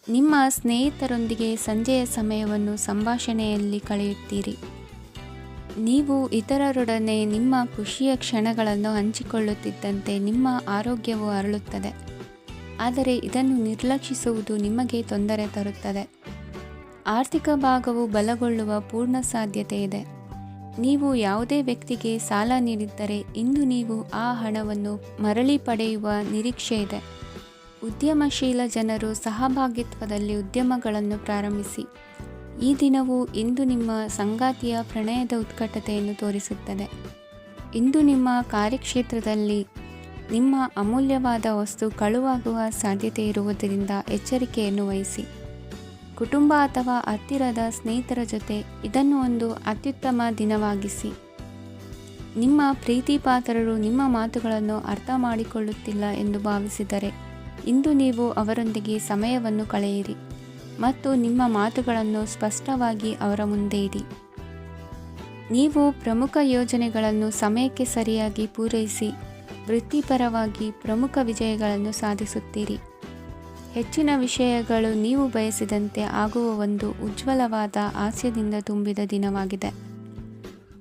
ನಿಮ್ಮ ಸ್ನೇಹಿತರೊಂದಿಗೆ ಸಂಜೆಯ ಸಮಯವನ್ನು ಸಂಭಾಷಣೆಯಲ್ಲಿ ಕಳೆಯುತ್ತೀರಿ. ನೀವು ಇತರರೊಡನೆ ನಿಮ್ಮ ಖುಷಿಯ ಕ್ಷಣಗಳನ್ನು ಹಂಚಿಕೊಳ್ಳುತ್ತಿದ್ದಂತೆ ನಿಮ್ಮ ಆರೋಗ್ಯವು ಅರಳುತ್ತದೆ. ಆದರೆ ಇದನ್ನು ನಿರ್ಲಕ್ಷಿಸುವುದು ನಿಮಗೆ ತೊಂದರೆ ತರುತ್ತದೆ. ಆರ್ಥಿಕ ಭಾಗವು ಬಲಗೊಳ್ಳುವ ಪೂರ್ಣ ಸಾಧ್ಯತೆ ಇದೆ. ನೀವು ಯಾವುದೇ ವ್ಯಕ್ತಿಗೆ ಸಾಲ ನೀಡಿದ್ದರೆ ಇಂದು ನೀವು ಆ ಹಣವನ್ನು ಮರಳಿ ಪಡೆಯುವ ನಿರೀಕ್ಷೆ ಇದೆ. ಉದ್ಯಮಶೀಲ ಜನರು ಸಹಭಾಗಿತ್ವದಲ್ಲಿ ಉದ್ಯಮಗಳನ್ನು ಪ್ರಾರಂಭಿಸಿ. ಈ ದಿನವು ಇಂದು ನಿಮ್ಮ ಸಂಗಾತಿಯ ಪ್ರಣಯದ ಉತ್ಕಟತೆಯನ್ನು ತೋರಿಸುತ್ತದೆ. ಇಂದು ನಿಮ್ಮ ಕಾರ್ಯಕ್ಷೇತ್ರದಲ್ಲಿ ನಿಮ್ಮ ಅಮೂಲ್ಯವಾದ ವಸ್ತು ಕಳುವಾಗುವ ಸಾಧ್ಯತೆ ಇರುವುದರಿಂದ ಎಚ್ಚರಿಕೆಯನ್ನು ವಹಿಸಿ. ಕುಟುಂಬ ಅಥವಾ ಹತ್ತಿರದ ಸ್ನೇಹಿತರ ಜೊತೆ ಇದನ್ನು ಒಂದು ಅತ್ಯುತ್ತಮ ದಿನವಾಗಿಸಿ. ನಿಮ್ಮ ಪ್ರೀತಿಪಾತ್ರರು ನಿಮ್ಮ ಮಾತುಗಳನ್ನು ಅರ್ಥ ಮಾಡಿಕೊಳ್ಳುತ್ತಿಲ್ಲ ಎಂದು ಭಾವಿಸಿದರೆ ಇಂದು ನೀವು ಅವರೊಂದಿಗೆ ಸಮಯವನ್ನು ಕಳೆಯಿರಿ ಮತ್ತು ನಿಮ್ಮ ಮಾತುಗಳನ್ನು ಸ್ಪಷ್ಟವಾಗಿ ಅವರ ಮುಂದೆ ಇಡಿ. ನೀವು ಪ್ರಮುಖ ಯೋಜನೆಗಳನ್ನು ಸಮಯಕ್ಕೆ ಸರಿಯಾಗಿ ಪೂರೈಸಿ ವೃತ್ತಿಪರವಾಗಿ ಪ್ರಮುಖ ವಿಜಯಗಳನ್ನು ಸಾಧಿಸುತ್ತೀರಿ. ಹೆಚ್ಚಿನ ವಿಷಯಗಳು ನೀವು ಬಯಸಿದಂತೆ ಆಗುವ ಒಂದು ಉಜ್ವಲವಾದ ಹಾಸ್ಯದಿಂದ ತುಂಬಿದ ದಿನವಾಗಿದೆ.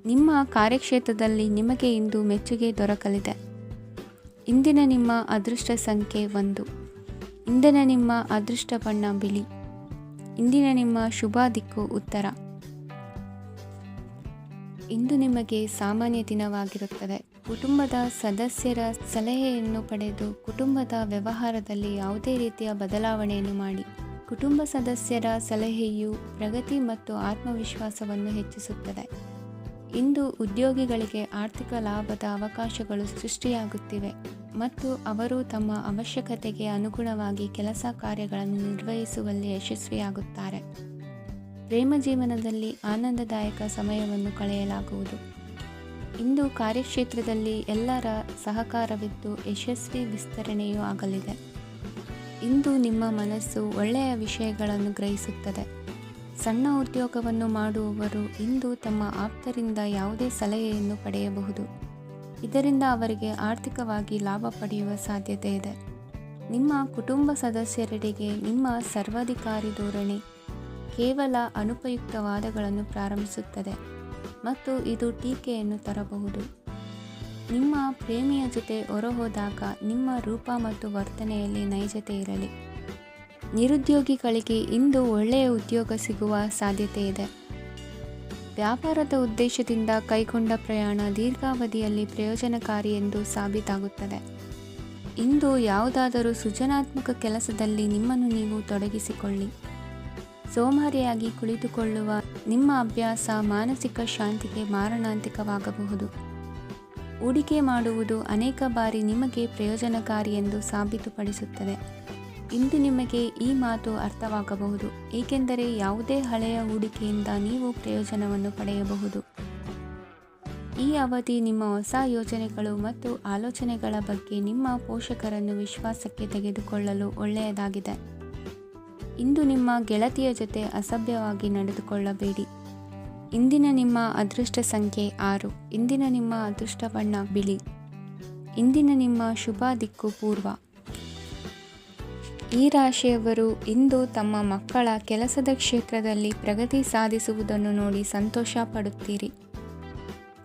ನಿಮ್ಮ ಕಾರ್ಯಕ್ಷೇತ್ರದಲ್ಲಿ ನಿಮಗೆ ಇಂದು ಮೆಚ್ಚುಗೆ ದೊರಕಲಿದೆ. ಇಂದಿನ ನಿಮ್ಮ ಅದೃಷ್ಟ ಸಂಖ್ಯೆ 1. ಇಂದಿನ ನಿಮ್ಮ ಅದೃಷ್ಟ ಬಣ್ಣ ಬಿಳಿ. ಇಂದಿನ ನಿಮ್ಮ ಶುಭ ದಿಕ್ಕು ಉತ್ತರ. ಇಂದು ನಿಮಗೆ ಸಾಮಾನ್ಯ ದಿನವಾಗಿರುತ್ತದೆ. ಕುಟುಂಬದ ಸದಸ್ಯರ ಸಲಹೆಯನ್ನು ಪಡೆದು ಕುಟುಂಬದ ವ್ಯವಹಾರದಲ್ಲಿ ಯಾವುದೇ ರೀತಿಯ ಬದಲಾವಣೆಯನ್ನು ಮಾಡಿ. ಕುಟುಂಬ ಸದಸ್ಯರ ಸಲಹೆಯು ಪ್ರಗತಿ ಮತ್ತು ಆತ್ಮವಿಶ್ವಾಸವನ್ನು ಹೆಚ್ಚಿಸುತ್ತದೆ. ಇಂದು ಉದ್ಯೋಗಿಗಳಿಗೆ ಆರ್ಥಿಕ ಲಾಭದ ಅವಕಾಶಗಳು ಸೃಷ್ಟಿಯಾಗುತ್ತಿವೆ ಮತ್ತು ಅವರು ತಮ್ಮ ಅವಶ್ಯಕತೆಗೆ ಅನುಗುಣವಾಗಿ ಕೆಲಸ ಕಾರ್ಯಗಳನ್ನು ನಿರ್ವಹಿಸುವಲ್ಲಿ ಯಶಸ್ವಿಯಾಗುತ್ತಾರೆ. ಪ್ರೇಮ ಜೀವನದಲ್ಲಿ ಆನಂದದಾಯಕ ಸಮಯವನ್ನು ಕಳೆಯಲಾಗುವುದು. ಇಂದು ಕಾರ್ಯಕ್ಷೇತ್ರದಲ್ಲಿ ಎಲ್ಲರ ಸಹಕಾರವಿದ್ದು ಯಶಸ್ವಿ ವಿಸ್ತರಣೆಯೂ ಆಗಲಿದೆ. ಇಂದು ನಿಮ್ಮ ಮನಸ್ಸು ಒಳ್ಳೆಯ ವಿಷಯಗಳನ್ನು ಗ್ರಹಿಸುತ್ತದೆ. ಸಣ್ಣ ಉದ್ಯೋಗವನ್ನು ಮಾಡುವವರು ಇಂದು ತಮ್ಮ ಆಪ್ತರಿಂದ ಯಾವುದೇ ಸಲಹೆಯನ್ನು ಪಡೆಯಬಹುದು. ಇದರಿಂದ ಅವರಿಗೆ ಆರ್ಥಿಕವಾಗಿ ಲಾಭ ಪಡೆಯುವ ಸಾಧ್ಯತೆ ಇದೆ. ನಿಮ್ಮ ಕುಟುಂಬ ಸದಸ್ಯರೆಡೆಗೆ ನಿಮ್ಮ ಸರ್ವಾಧಿಕಾರಿ ಧೋರಣೆ ಕೇವಲ ಅನುಪಯುಕ್ತ ವಾದಗಳನ್ನು ಪ್ರಾರಂಭಿಸುತ್ತದೆ ಮತ್ತು ಇದು ಟೀಕೆಯನ್ನು ತರಬಹುದು. ನಿಮ್ಮ ಪ್ರೇಮಿಯ ಜೊತೆ ಹೊರಹೋದಾಗ ನಿಮ್ಮ ರೂಪ ಮತ್ತು ವರ್ತನೆಯಲ್ಲಿ ನೈಜತೆ ಇರಲಿ. ನಿರುದ್ಯೋಗಿಗಳಿಗೆ ಇಂದು ಒಳ್ಳೆಯ ಉದ್ಯೋಗ ಸಿಗುವ ಸಾಧ್ಯತೆ ಇದೆ. ವ್ಯಾಪಾರದ ಉದ್ದೇಶದಿಂದ ಕೈಗೊಂಡ ಪ್ರಯಾಣ ದೀರ್ಘಾವಧಿಯಲ್ಲಿ ಪ್ರಯೋಜನಕಾರಿ ಎಂದು ಸಾಬೀತಾಗುತ್ತದೆ. ಇಂದು ಯಾವುದಾದರೂ ಸೃಜನಾತ್ಮಕ ಕೆಲಸದಲ್ಲಿ ನಿಮ್ಮನ್ನು ನೀವು ತೊಡಗಿಸಿಕೊಳ್ಳಿ. ಸೋಮಾರಿಯಾಗಿ ಕುಳಿತುಕೊಳ್ಳುವ ನಿಮ್ಮ ಅಭ್ಯಾಸ ಮಾನಸಿಕ ಶಾಂತಿಗೆ ಮಾರಣಾಂತಿಕವಾಗಬಹುದು. ಹೂಡಿಕೆ ಮಾಡುವುದು ಅನೇಕ ಬಾರಿ ನಿಮಗೆ ಪ್ರಯೋಜನಕಾರಿ ಎಂದು ಸಾಬೀತುಪಡಿಸುತ್ತದೆ. ಇಂದು ನಿಮಗೆ ಈ ಮಾತು ಅರ್ಥವಾಗಬಹುದು, ಏಕೆಂದರೆ ಯಾವುದೇ ಹಳೆಯ ಹೂಡಿಕೆಯಿಂದ ನೀವು ಪ್ರಯೋಜನವನ್ನು ಪಡೆಯಬಹುದು. ಈ ಅವಧಿ ನಿಮ್ಮ ಹೊಸ ಯೋಜನೆಗಳು ಮತ್ತು ಆಲೋಚನೆಗಳ ಬಗ್ಗೆ ನಿಮ್ಮ ಪೋಷಕರನ್ನು ವಿಶ್ವಾಸಕ್ಕೆ ತೆಗೆದುಕೊಳ್ಳಲು ಒಳ್ಳೆಯದಾಗಿದೆ. ಇಂದು ನಿಮ್ಮ ಗೆಳತಿಯ ಜೊತೆ ಅಸಭ್ಯವಾಗಿ ನಡೆದುಕೊಳ್ಳಬೇಡಿ. ಇಂದಿನ ನಿಮ್ಮ ಅದೃಷ್ಟ ಸಂಖ್ಯೆ 6. ಇಂದಿನ ನಿಮ್ಮ ಅದೃಷ್ಟ ಬಣ್ಣ ಬಿಳಿ. ಇಂದಿನ ನಿಮ್ಮ ಶುಭ ದಿಕ್ಕು ಪೂರ್ವ. ಈ ರಾಶಿಯವರು ಇಂದು ತಮ್ಮ ಮಕ್ಕಳ ಕೆಲಸದ ಕ್ಷೇತ್ರದಲ್ಲಿ ಪ್ರಗತಿ ಸಾಧಿಸುವುದನ್ನು ನೋಡಿ ಸಂತೋಷ ಪಡುತ್ತೀರಿ.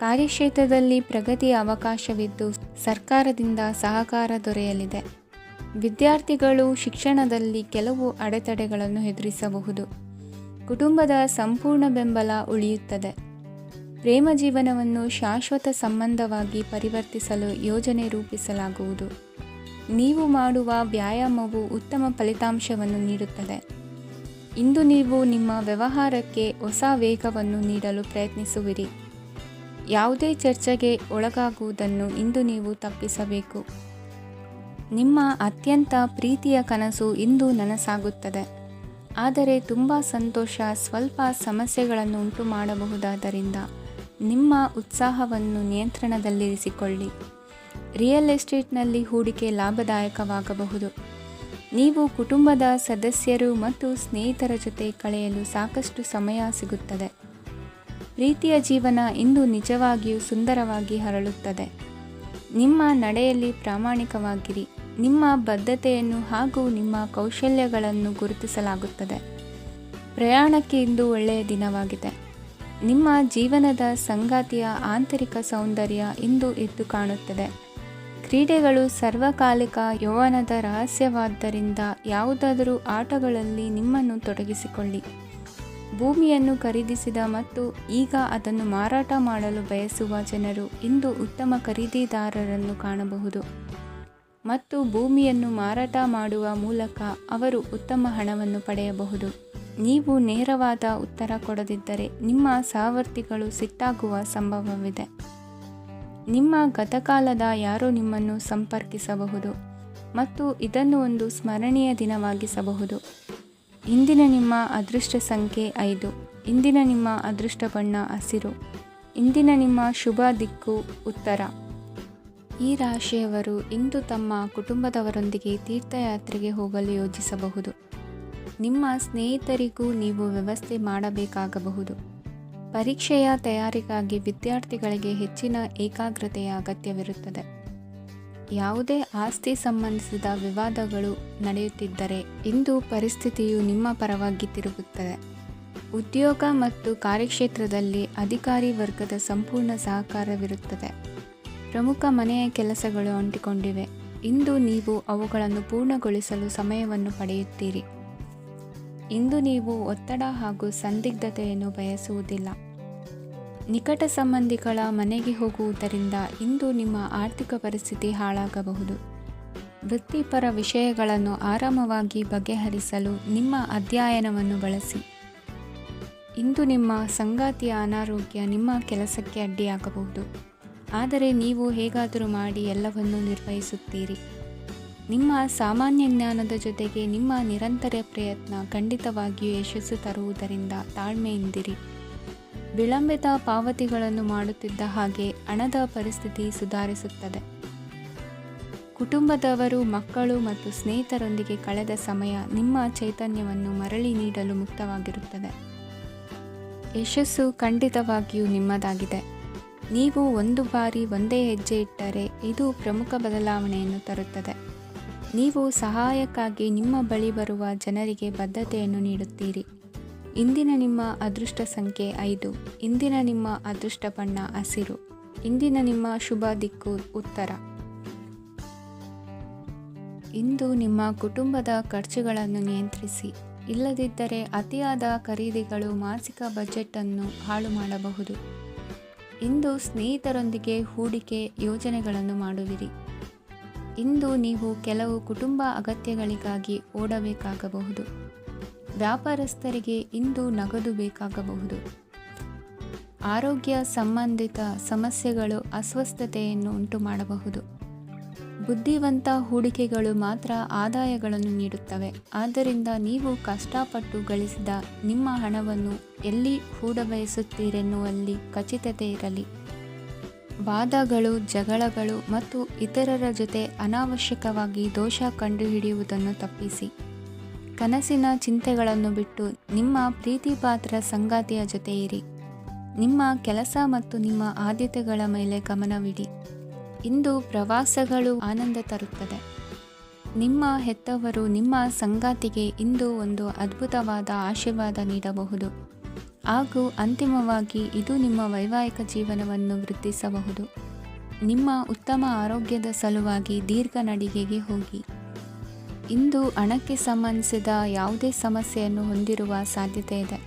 ಕಾರ್ಯಕ್ಷೇತ್ರದಲ್ಲಿ ಪ್ರಗತಿಯ ಅವಕಾಶವಿದ್ದು ಸರ್ಕಾರದಿಂದ ಸಹಕಾರ ದೊರೆಯಲಿದೆ. ವಿದ್ಯಾರ್ಥಿಗಳು ಶಿಕ್ಷಣದಲ್ಲಿ ಕೆಲವು ಅಡೆತಡೆಗಳನ್ನು ಎದುರಿಸಬಹುದು. ಕುಟುಂಬದ ಸಂಪೂರ್ಣ ಬೆಂಬಲ ಉಳಿಯುತ್ತದೆ. ಪ್ರೇಮ ಜೀವನವನ್ನು ಶಾಶ್ವತ ಸಂಬಂಧವಾಗಿ ಪರಿವರ್ತಿಸಲು ಯೋಜನೆ ರೂಪಿಸಲಾಗುವುದು. ನೀವು ಮಾಡುವ ವ್ಯಾಯಾಮವು ಉತ್ತಮ ಫಲಿತಾಂಶವನ್ನು ನೀಡುತ್ತದೆ. ಇಂದು ನೀವು ನಿಮ್ಮ ವ್ಯವಹಾರಕ್ಕೆ ಹೊಸ ವೇಗವನ್ನು ನೀಡಲು ಪ್ರಯತ್ನಿಸುವಿರಿ. ಯಾವುದೇ ಚರ್ಚೆಗೆ ಒಳಗಾಗುವುದನ್ನು ಇಂದು ನೀವು ತಪ್ಪಿಸಬೇಕು. ನಿಮ್ಮ ಅತ್ಯಂತ ಪ್ರೀತಿಯ ಕನಸು ಇಂದು ನನಸಾಗುತ್ತದೆ. ಆದರೆ ತುಂಬ ಸಂತೋಷ ಸ್ವಲ್ಪ ಸಮಸ್ಯೆಗಳನ್ನು ಉಂಟು ಮಾಡಬಹುದಾದ್ದರಿಂದ ನಿಮ್ಮ ಉತ್ಸಾಹವನ್ನು ನಿಯಂತ್ರಣದಲ್ಲಿರಿಸಿಕೊಳ್ಳಿ. ರಿಯಲ್ ಎಸ್ಟೇಟ್ನಲ್ಲಿ ಹೂಡಿಕೆ ಲಾಭದಾಯಕವಾಗಬಹುದು. ನೀವು ಕುಟುಂಬದ ಸದಸ್ಯರು ಮತ್ತು ಸ್ನೇಹಿತರ ಜೊತೆ ಕಳೆಯಲು ಸಾಕಷ್ಟು ಸಮಯ ಸಿಗುತ್ತದೆ. ಪ್ರೀತಿಯ ಜೀವನ ಇಂದು ನಿಜವಾಗಿಯೂ ಸುಂದರವಾಗಿ ಹರಳುತ್ತದೆ. ನಿಮ್ಮ ನಡೆಯಲ್ಲಿ ಪ್ರಾಮಾಣಿಕವಾಗಿರಿ. ನಿಮ್ಮ ಬದ್ಧತೆಯನ್ನು ಹಾಗೂ ನಿಮ್ಮ ಕೌಶಲ್ಯಗಳನ್ನು ಗುರುತಿಸಲಾಗುತ್ತದೆ. ಪ್ರಯಾಣಕ್ಕೆ ಇಂದು ಒಳ್ಳೆಯ ದಿನವಾಗಿದೆ. ನಿಮ್ಮ ಜೀವನದ ಸಂಗಾತಿಯ ಆಂತರಿಕ ಸೌಂದರ್ಯ ಇಂದು ಎದ್ದು ಕಾಣುತ್ತದೆ. ಕ್ರೀಡೆಗಳು ಸರ್ವಕಾಲಿಕ ಯೌವನದ ರಹಸ್ಯವಾದ್ದರಿಂದ ಯಾವುದಾದರೂ ಆಟಗಳಲ್ಲಿ ನಿಮ್ಮನ್ನು ತೊಡಗಿಸಿಕೊಳ್ಳಿ. ಭೂಮಿಯನ್ನು ಖರೀದಿಸಿದ ಮತ್ತು ಈಗ ಅದನ್ನು ಮಾರಾಟ ಮಾಡಲು ಬಯಸುವ ಜನರು ಇಂದು ಉತ್ತಮ ಖರೀದಿದಾರರನ್ನು ಕಾಣಬಹುದು ಮತ್ತು ಭೂಮಿಯನ್ನು ಮಾರಾಟ ಮಾಡುವ ಮೂಲಕ ಅವರು ಉತ್ತಮ ಹಣವನ್ನು ಪಡೆಯಬಹುದು. ನೀವು ನೇರವಾದ ಉತ್ತರ ಕೊಡದಿದ್ದರೆ ನಿಮ್ಮ ಸಹವರ್ತಿಗಳು ಸಿಟ್ಟಾಗುವ ಸಂಭವವಿದೆ. ನಿಮ್ಮ ಗತಕಾಲದ ಯಾರೋ ನಿಮ್ಮನ್ನು ಸಂಪರ್ಕಿಸಬಹುದು ಮತ್ತು ಇದನ್ನು ಒಂದು ಸ್ಮರಣೀಯ ದಿನವಾಗಿಸಬಹುದು. ಇಂದಿನ ನಿಮ್ಮ ಅದೃಷ್ಟ ಸಂಖ್ಯೆ 5. ಇಂದಿನ ನಿಮ್ಮ ಅದೃಷ್ಟ ಬಣ್ಣ ಹಸಿರು. ಇಂದಿನ ನಿಮ್ಮ ಶುಭ ದಿಕ್ಕು ಉತ್ತರ. ಈ ರಾಶಿಯವರು ಇಂದು ತಮ್ಮ ಕುಟುಂಬದವರೊಂದಿಗೆ ತೀರ್ಥಯಾತ್ರೆಗೆ ಹೋಗಲು ಯೋಜಿಸಬಹುದು. ನಿಮ್ಮ ಸ್ನೇಹಿತರಿಗೂ ನೀವು ವ್ಯವಸ್ಥೆ ಮಾಡಬೇಕಾಗಬಹುದು. ಪರೀಕ್ಷೆಯ ತಯಾರಿಗಾಗಿ ವಿದ್ಯಾರ್ಥಿಗಳಿಗೆ ಹೆಚ್ಚಿನ ಏಕಾಗ್ರತೆಯ ಅಗತ್ಯವಿರುತ್ತದೆ. ಯಾವುದೇ ಆಸ್ತಿ ಸಂಬಂಧಿಸಿದ ವಿವಾದಗಳು ನಡೆಯುತ್ತಿದ್ದರೆ ಇಂದು ಪರಿಸ್ಥಿತಿಯು ನಿಮ್ಮ ಪರವಾಗಿ ತಿರುಗುತ್ತದೆ. ಉದ್ಯೋಗ ಮತ್ತು ಕಾರ್ಯಕ್ಷೇತ್ರದಲ್ಲಿ ಅಧಿಕಾರಿ ವರ್ಗದ ಸಂಪೂರ್ಣ ಸಹಕಾರವಿರುತ್ತದೆ. ಪ್ರಮುಖ ಮನೆಯ ಕೆಲಸಗಳು ಅಂಟಿಕೊಂಡಿವೆ. ಇಂದು ನೀವು ಅವುಗಳನ್ನು ಪೂರ್ಣಗೊಳಿಸಲು ಸಮಯವನ್ನು ಪಡೆಯುತ್ತೀರಿ. ಇಂದು ನೀವು ಒತ್ತಡ ಹಾಗೂ ಸಂದಿಗ್ಧತೆಯನ್ನು ಬಯಸುವುದಿಲ್ಲ. ನಿಕಟ ಸಂಬಂಧಿಗಳ ಮನೆಗೆ ಹೋಗುವುದರಿಂದ ಇಂದು ನಿಮ್ಮ ಆರ್ಥಿಕ ಪರಿಸ್ಥಿತಿ ಹಾಳಾಗಬಹುದು. ವೃತ್ತಿಪರ ವಿಷಯಗಳನ್ನು ಆರಾಮವಾಗಿ ಬಗೆಹರಿಸಲು ನಿಮ್ಮ ಅಧ್ಯಯನವನ್ನು ಬಳಸಿ. ಇಂದು ನಿಮ್ಮ ಸಂಗಾತಿಯ ಅನಾರೋಗ್ಯ ನಿಮ್ಮ ಕೆಲಸಕ್ಕೆ ಅಡ್ಡಿಯಾಗಬಹುದು. ಆದರೆ ನೀವು ಹೇಗಾದರೂ ಮಾಡಿ ಎಲ್ಲವನ್ನೂ ನಿರ್ವಹಿಸುತ್ತೀರಿ. ನಿಮ್ಮ ಸಾಮಾನ್ಯ ಜ್ಞಾನದ ಜೊತೆಗೆ ನಿಮ್ಮ ನಿರಂತರ ಪ್ರಯತ್ನ ಖಂಡಿತವಾಗಿಯೂ ಯಶಸ್ಸು ತರುವುದರಿಂದ ತಾಳ್ಮೆಯಿಂದಿರಿ. ವಿಳಂಬಿತ ಪಾವತಿಗಳನ್ನು ಮಾಡುತ್ತಿದ್ದ ಹಾಗೆ ಹಣದ ಪರಿಸ್ಥಿತಿ ಸುಧಾರಿಸುತ್ತದೆ. ಕುಟುಂಬದವರು, ಮಕ್ಕಳು ಮತ್ತು ಸ್ನೇಹಿತರೊಂದಿಗೆ ಕಳೆದ ಸಮಯ ನಿಮ್ಮ ಚೈತನ್ಯವನ್ನು ಮರಳಿ ನೀಡಲು ಮುಕ್ತವಾಗಿರುತ್ತದೆ. ಯಶಸ್ಸು ಖಂಡಿತವಾಗಿಯೂ ನಿಮ್ಮದಾಗಿದೆ. ನೀವು ಒಂದು ಬಾರಿ ಒಂದೇ ಹೆಜ್ಜೆ ಇಟ್ಟರೆ ಇದು ಪ್ರಮುಖ ಬದಲಾವಣೆಯನ್ನು ತರುತ್ತದೆ. ನೀವು ಸಹಾಯಕ್ಕಾಗಿ ನಿಮ್ಮ ಬಳಿ ಬರುವ ಜನರಿಗೆ ಬದ್ಧತೆಯನ್ನು ನೀಡುತ್ತೀರಿ. ಇಂದಿನ ನಿಮ್ಮ ಅದೃಷ್ಟ ಸಂಖ್ಯೆ 5. ಇಂದಿನ ನಿಮ್ಮ ಅದೃಷ್ಟ ಬಣ್ಣ ಹಸಿರು. ಇಂದಿನ ನಿಮ್ಮ ಶುಭ ದಿಕ್ಕು ಉತ್ತರ. ಇಂದು ನಿಮ್ಮ ಕುಟುಂಬದ ಖರ್ಚುಗಳನ್ನು ನಿಯಂತ್ರಿಸಿ. ಇಲ್ಲದಿದ್ದರೆ ಅತಿಯಾದ ಖರೀದಿಗಳು ಮಾಸಿಕ ಬಜೆಟನ್ನು ಹಾಳು ಮಾಡಬಹುದು. ಇಂದು ಸ್ನೇಹಿತರೊಂದಿಗೆ ಹೂಡಿಕೆ ಯೋಜನೆಗಳನ್ನು ಮಾಡುವಿರಿ. ಇಂದು ನೀವು ಕೆಲವು ಕುಟುಂಬ ಅಗತ್ಯಗಳಿಗಾಗಿ ಓಡಬೇಕಾಗಬಹುದು. ವ್ಯಾಪಾರಸ್ಥರಿಗೆ ಇಂದು ನಗದು ಬೇಕಾಗಬಹುದು. ಆರೋಗ್ಯ ಸಂಬಂಧಿತ ಸಮಸ್ಯೆಗಳು ಅಸ್ವಸ್ಥತೆಯನ್ನು ಉಂಟುಮಾಡಬಹುದು. ಬುದ್ಧಿವಂತ ಹೂಡಿಕೆಗಳು ಮಾತ್ರ ಆದಾಯಗಳನ್ನು ನೀಡುತ್ತವೆ. ಆದ್ದರಿಂದ ನೀವು ಕಷ್ಟಪಟ್ಟು ಗಳಿಸಿದ ನಿಮ್ಮ ಹಣವನ್ನು ಎಲ್ಲಿ ಹೂಡಬಯಸುತ್ತೀರೆನ್ನುವಲ್ಲಿ ಖಚಿತತೆ ಇರಲಿ. ವಾದಗಳು, ಜಗಳಗಳು ಮತ್ತು ಇತರರ ಜೊತೆ ಅನಾವಶ್ಯಕವಾಗಿ ದೋಷ ಕಂಡುಹಿಡಿಯುವುದನ್ನು ತಪ್ಪಿಸಿ. ಕನಸಿನ ಚಿಂತೆಗಳನ್ನು ಬಿಟ್ಟು ನಿಮ್ಮ ಪ್ರೀತಿಪಾತ್ರ ಸಂಗಾತಿಯ ಜೊತೆ ಇರಿ. ನಿಮ್ಮ ಕೆಲಸ ಮತ್ತು ನಿಮ್ಮ ಆದ್ಯತೆಗಳ ಮೇಲೆ ಗಮನವಿಡಿ. ಇಂದು ಪ್ರವಾಸಗಳು ಆನಂದ ತರುತ್ತದೆ. ನಿಮ್ಮ ಹೆತ್ತವರು ನಿಮ್ಮ ಸಂಗಾತಿಗೆ ಇಂದು ಒಂದು ಅದ್ಭುತವಾದ ಆಶೀರ್ವಾದ ನೀಡಬಹುದು ಹಾಗೂ ಅಂತಿಮವಾಗಿ ಇದು ನಿಮ್ಮ ವೈವಾಹಿಕ ಜೀವನವನ್ನು ವೃದ್ಧಿಸಬಹುದು. ನಿಮ್ಮ ಉತ್ತಮ ಆರೋಗ್ಯದ ಸಲುವಾಗಿ ದೀರ್ಘ ನಡಿಗೆಗೆ ಹೋಗಿ. ಇಂದು ಹಣಕ್ಕೆ ಸಂಬಂಧಿಸಿದ ಯಾವುದೇ ಸಮಸ್ಯೆಯನ್ನು ಹೊಂದಿರುವ ಸಾಧ್ಯತೆ ಇದೆ.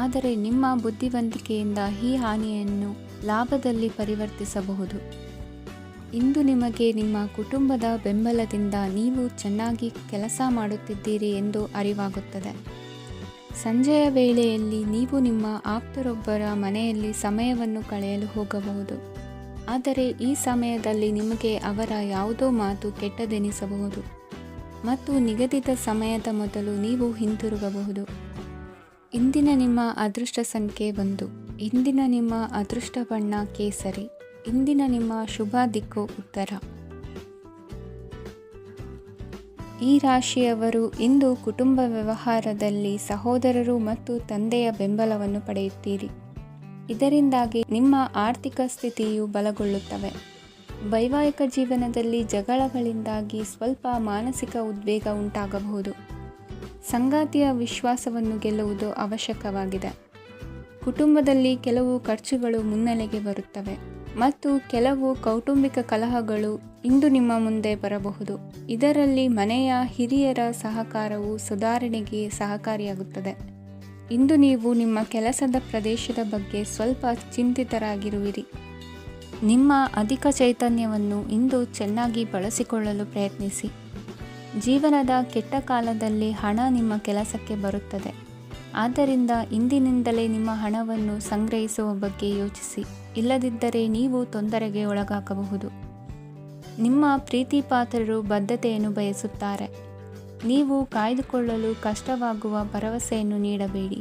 ಆದರೆ ನಿಮ್ಮ ಬುದ್ಧಿವಂತಿಕೆಯಿಂದ ಈ ಹಾನಿಯನ್ನು ಲಾಭದಲ್ಲಿ ಪರಿವರ್ತಿಸಬಹುದು. ಇಂದು ನಿಮಗೆ ನಿಮ್ಮ ಕುಟುಂಬದ ಬೆಂಬಲದಿಂದ ನೀವು ಚೆನ್ನಾಗಿ ಕೆಲಸ ಮಾಡುತ್ತಿದ್ದೀರಿ ಎಂದು ಅರಿವಾಗುತ್ತದೆ. ಸಂಜೆಯ ವೇಳೆಯಲ್ಲಿ ನೀವು ನಿಮ್ಮ ಆಪ್ತರೊಬ್ಬರ ಮನೆಯಲ್ಲಿ ಸಮಯವನ್ನು ಕಳೆಯಲು ಹೋಗಬಹುದು. ಆದರೆ ಈ ಸಮಯದಲ್ಲಿ ನಿಮಗೆ ಅವರ ಯಾವುದೋ ಮಾತು ಕೆಟ್ಟದೆನಿಸಬಹುದು ಮತ್ತು ನಿಗದಿತ ಸಮಯದ ಮೊದಲು ನೀವು ಹಿಂತಿರುಗಬಹುದು. ಇಂದಿನ ನಿಮ್ಮ ಅದೃಷ್ಟ ಸಂಖ್ಯೆ 1. ಇಂದಿನ ನಿಮ್ಮ ಅದೃಷ್ಟ ಬಣ್ಣ ಕೇಸರಿ. ಇಂದಿನ ನಿಮ್ಮ ಶುಭ ದಿಕ್ಕು ಉತ್ತರ. ಈ ರಾಶಿಯವರು ಇಂದು ಕುಟುಂಬ ವ್ಯವಹಾರದಲ್ಲಿ ಸಹೋದರರು ಮತ್ತು ತಂದೆಯ ಬೆಂಬಲವನ್ನು ಪಡೆಯುತ್ತೀರಿ. ಇದರಿಂದಾಗಿ ನಿಮ್ಮ ಆರ್ಥಿಕ ಸ್ಥಿತಿಯು ಬಲಗೊಳ್ಳುತ್ತವೆ. ವೈವಾಹಿಕ ಜೀವನದಲ್ಲಿ ಜಗಳಗಳಿಂದಾಗಿ ಸ್ವಲ್ಪ ಮಾನಸಿಕ ಉದ್ವೇಗ ಉಂಟಾಗಬಹುದು. ಸಂಗಾತಿಯ ವಿಶ್ವಾಸವನ್ನು ಗೆಲ್ಲುವುದು ಅವಶ್ಯಕವಾಗಿದೆ. ಕುಟುಂಬದಲ್ಲಿ ಕೆಲವು ಖರ್ಚುಗಳು ಮುನ್ನೆಲೆಗೆ ಬರುತ್ತವೆ ಮತ್ತು ಕೆಲವು ಕೌಟುಂಬಿಕ ಕಲಹಗಳು ಇಂದು ನಿಮ್ಮ ಮುಂದೆ ಬರಬಹುದು. ಇದರಲ್ಲಿ ಮನೆಯ ಹಿರಿಯರ ಸಹಕಾರವು ಸುಧಾರಣೆಗೆ ಸಹಕಾರಿಯಾಗುತ್ತದೆ. ಇಂದು ನೀವು ನಿಮ್ಮ ಕೆಲಸದ ಪ್ರದೇಶದ ಬಗ್ಗೆ ಸ್ವಲ್ಪ ಚಿಂತಿತರಾಗಿರುವಿರಿ. ನಿಮ್ಮ ಅಧಿಕ ಚೈತನ್ಯವನ್ನು ಇಂದು ಚೆನ್ನಾಗಿ ಬಳಸಿಕೊಳ್ಳಲು ಪ್ರಯತ್ನಿಸಿ. ಜೀವನದ ಕೆಟ್ಟ ಕಾಲದಲ್ಲಿ ಹಣ ನಿಮ್ಮ ಕೆಲಸಕ್ಕೆ ಬರುತ್ತದೆ. ಆದ್ದರಿಂದ ಇಂದಿನಿಂದಲೇ ನಿಮ್ಮ ಹಣವನ್ನು ಸಂಗ್ರಹಿಸುವ ಬಗ್ಗೆ ಯೋಚಿಸಿ. ಇಲ್ಲದಿದ್ದರೆ ನೀವು ತೊಂದರೆಗೆ ಒಳಗಾಗಬಹುದು. ನಿಮ್ಮ ಪ್ರೀತಿಪಾತ್ರರು ಬದ್ಧತೆಯನ್ನು ಬಯಸುತ್ತಾರೆ. ನೀವು ಕಾಯ್ದುಕೊಳ್ಳಲು ಕಷ್ಟವಾಗುವ ಭರವಸೆಯನ್ನು ನೀಡಬೇಡಿ.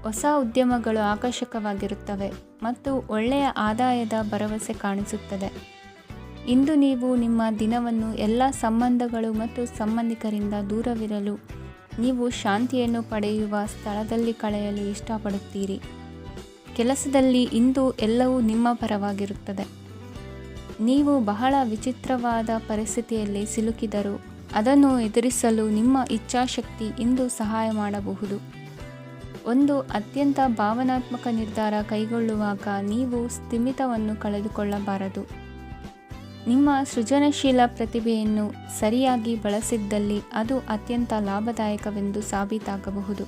ಹೊಸ ಉದ್ಯಮಗಳು ಆಕರ್ಷಕವಾಗಿರುತ್ತವೆ ಮತ್ತು ಒಳ್ಳೆಯ ಆದಾಯದ ಭರವಸೆ ಕಾಣಿಸುತ್ತದೆ. ಇಂದು ನೀವು ನಿಮ್ಮ ದಿನವನ್ನು ಎಲ್ಲ ಸಂಬಂಧಗಳು ಮತ್ತು ಸಂಬಂಧಿಕರಿಂದ ದೂರವಿರಲು ನೀವು ಶಾಂತಿಯನ್ನು ಪಡೆಯುವ ಸ್ಥಳದಲ್ಲಿ ಕಳೆಯಲು ಇಷ್ಟಪಡುತ್ತೀರಿ. ಕೆಲಸದಲ್ಲಿ ಇಂದು ಎಲ್ಲವೂ ನಿಮ್ಮ ಪರವಾಗಿರುತ್ತದೆ. ನೀವು ಬಹಳ ವಿಚಿತ್ರವಾದ ಪರಿಸ್ಥಿತಿಯಲ್ಲಿ ಸಿಲುಕಿದರೂ ಅದನ್ನು ಎದುರಿಸಲು ನಿಮ್ಮ ಇಚ್ಛಾಶಕ್ತಿ ಇಂದು ಸಹಾಯ ಮಾಡಬಹುದು. ಒಂದು ಅತ್ಯಂತ ಭಾವನಾತ್ಮಕ ನಿರ್ಧಾರ ಕೈಗೊಳ್ಳುವಾಗ ನೀವು ಸ್ಥಿಮಿತವನ್ನು ಕಳೆದುಕೊಳ್ಳಬಾರದು. ನಿಮ್ಮ ಸೃಜನಶೀಲ ಪ್ರತಿಭೆಯನ್ನು ಸರಿಯಾಗಿ ಬಳಸಿದ್ದಲ್ಲಿ ಅದು ಅತ್ಯಂತ ಲಾಭದಾಯಕವೆಂದು ಸಾಬೀತಾಗಬಹುದು.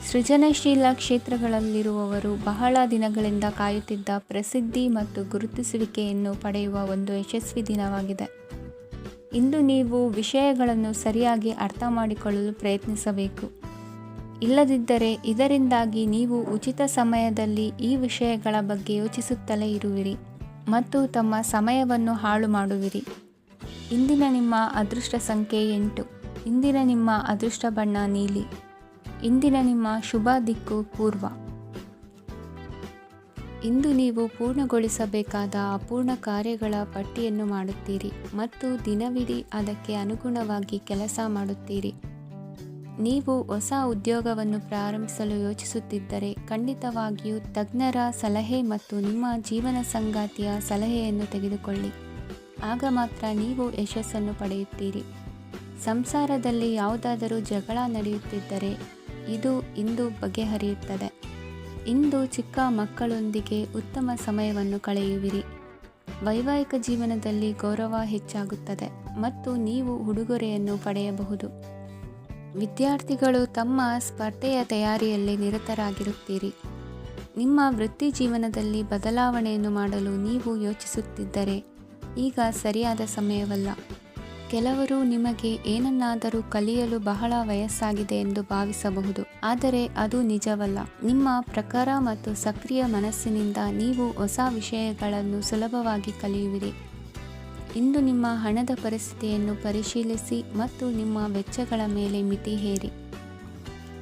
ಸೃಜನಶೀಲ ಕ್ಷೇತ್ರಗಳಲ್ಲಿರುವವರು ಬಹಳ ದಿನಗಳಿಂದ ಕಾಯುತ್ತಿದ್ದ ಪ್ರಸಿದ್ಧಿ ಮತ್ತು ಗುರುತಿಸುವಿಕೆಯನ್ನು ಪಡೆಯುವ ಒಂದು ಯಶಸ್ವಿ ದಿನವಾಗಿದೆ. ಇಂದು ನೀವು ವಿಷಯಗಳನ್ನು ಸರಿಯಾಗಿ ಅರ್ಥ ಮಾಡಿಕೊಳ್ಳಲು ಪ್ರಯತ್ನಿಸಬೇಕು. ಇಲ್ಲದಿದ್ದರೆ ಇದರಿಂದಾಗಿ ನೀವು ಉಚಿತ ಸಮಯದಲ್ಲಿ ಈ ವಿಷಯಗಳ ಬಗ್ಗೆ ಯೋಚಿಸುತ್ತಲೇ ಇರುವಿರಿ ಮತ್ತು ತಮ್ಮ ಸಮಯವನ್ನು ಹಾಳು ಮಾಡುವಿರಿ. ಇಂದಿನ ನಿಮ್ಮ ಅದೃಷ್ಟ ಸಂಖ್ಯೆ 8. ಇಂದಿನ ನಿಮ್ಮ ಅದೃಷ್ಟ ಬಣ್ಣ ನೀಲಿ. ಇಂದಿನ ನಿಮ್ಮ ಶುಭ ದಿಕ್ಕು ಪೂರ್ವ. ಇಂದು ನೀವು ಪೂರ್ಣಗೊಳಿಸಬೇಕಾದ ಅಪೂರ್ಣ ಕಾರ್ಯಗಳ ಪಟ್ಟಿಯನ್ನು ಮಾಡುತ್ತೀರಿ ಮತ್ತು ದಿನವಿಡೀ ಅದಕ್ಕೆ ಅನುಗುಣವಾಗಿ ಕೆಲಸ ಮಾಡುತ್ತೀರಿ. ನೀವು ಹೊಸ ಉದ್ಯೋಗವನ್ನು ಪ್ರಾರಂಭಿಸಲು ಯೋಚಿಸುತ್ತಿದ್ದರೆ ಖಂಡಿತವಾಗಿಯೂ ತಜ್ಞರ ಸಲಹೆ ಮತ್ತು ನಿಮ್ಮ ಜೀವನ ಸಂಗಾತಿಯ ಸಲಹೆಯನ್ನು ತೆಗೆದುಕೊಳ್ಳಿ. ಆಗ ಮಾತ್ರ ನೀವು ಯಶಸ್ಸನ್ನು ಪಡೆಯುತ್ತೀರಿ. ಸಂಸಾರದಲ್ಲಿ ಯಾವುದಾದರೂ ಜಗಳ ನಡೆಯುತ್ತಿದ್ದರೆ ಇದು ಇಂದು ಬಗೆಹರಿಯುತ್ತದೆ. ಇಂದು ಚಿಕ್ಕ ಮಕ್ಕಳೊಂದಿಗೆ ಉತ್ತಮ ಸಮಯವನ್ನು ಕಳೆಯುವಿರಿ. ವೈವಾಹಿಕ ಜೀವನದಲ್ಲಿ ಗೌರವ ಹೆಚ್ಚಾಗುತ್ತದೆ ಮತ್ತು ನೀವು ಉಡುಗೊರೆಯನ್ನು ಪಡೆಯಬಹುದು. ವಿದ್ಯಾರ್ಥಿಗಳು ತಮ್ಮ ಸ್ಪರ್ಧೆಯ ತಯಾರಿಯಲ್ಲಿ ನಿರತರಾಗಿರುತ್ತೀರಿ. ನಿಮ್ಮ ವೃತ್ತಿ ಜೀವನದಲ್ಲಿ ಬದಲಾವಣೆಯನ್ನು ಮಾಡಲು ನೀವು ಯೋಚಿಸುತ್ತಿದ್ದರೆ ಈಗ ಸರಿಯಾದ ಸಮಯವಲ್ಲ. ಕೆಲವರು ನಿಮಗೆ ಏನನ್ನಾದರೂ ಕಲಿಯಲು ಬಹಳ ವಯಸ್ಸಾಗಿದೆ ಎಂದು ಭಾವಿಸಬಹುದು, ಆದರೆ ಅದು ನಿಜವಲ್ಲ. ನಿಮ್ಮ ಪ್ರಖರ ಮತ್ತು ಸಕ್ರಿಯ ಮನಸ್ಸಿನಿಂದ ನೀವು ಹೊಸ ವಿಷಯಗಳನ್ನು ಸುಲಭವಾಗಿ ಕಲಿಯುವಿರಿ. ಇಂದು ನಿಮ್ಮ ಹಣದ ಪರಿಸ್ಥಿತಿಯನ್ನು ಪರಿಶೀಲಿಸಿ ಮತ್ತು ನಿಮ್ಮ ವೆಚ್ಚಗಳ ಮೇಲೆ ಮಿತಿ ಹೇರಿ.